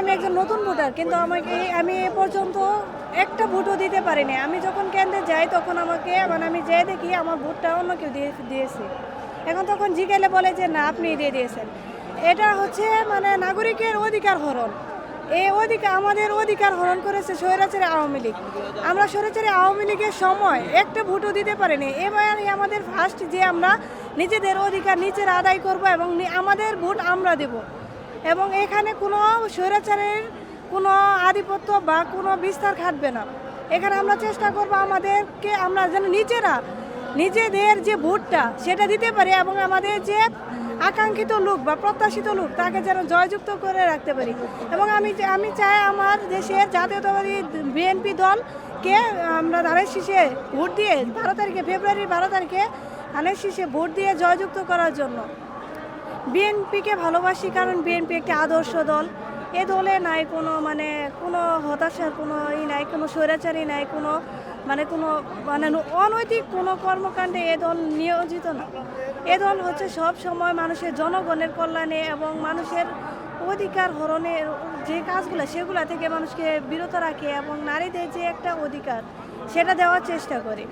আমি একজন নতুন ভোটার, কিন্তু আমি এ পর্যন্ত একটা ভোটও দিতে পারিনি। আমি যখন কেন্দ্রে যাই তখন আমি যেয়ে দেখি আমার ভোটটা অন্য কেউ দিয়েছে। এখন তখন জিজ্ঞেলে বলে যে না, আপনি দিয়ে দিয়েছেন। এটা হচ্ছে নাগরিকের অধিকার হরণ। এই আমাদের অধিকার হরণ করেছে স্বৈরাচারী আওয়ামী লীগ। আমরা স্বৈরাচারী আওয়ামী লীগের সময় একটা ভোটও দিতে পারিনি। এবারই আমাদের ফার্স্ট যে আমরা নিজেদের অধিকার নিজেরা আদায় করব এবং আমাদের ভোট আমরা দেব। এবং এখানে কোনো স্বৈরাচারের কোনো আধিপত্য বা কোনো বিস্তার খাটবে না। এখানে আমরা চেষ্টা করব আমরা যেন নিজেদের যে ভোটটা সেটা দিতে পারি এবং আমাদের যে আকাঙ্ক্ষিত লোক বা প্রত্যাশিত লোক তাকে যেন জয়যুক্ত করে রাখতে পারি। এবং আমি চাই আমার দেশের জাতীয়তাবাদী বিএনপি দলকে আমরা ধানের শীষে ভোট দিয়ে ফেব্রুয়ারির 12 তারিখে ধানের শীষে ভোট দিয়ে জয়যুক্ত করার জন্য। বিএনপিকে ভালোবাসি কারণ বিএনপি একটি আদর্শ দল। এ দলে নাই কোনো হতাশার কোনো নাই, কোনো স্বৈরাচারী নাই, কোনো অনৈতিক কোনো কর্মকাণ্ডে এ দল নিয়োজিত না। এ দল হচ্ছে সব সময় মানুষের জনগণের কল্যাণে এবং মানুষের অধিকার হরণের যে কাজগুলো সেগুলো থেকে মানুষকে বিরত রাখে এবং নারীদের যে একটা অধিকার সেটা দেওয়ার চেষ্টা করে।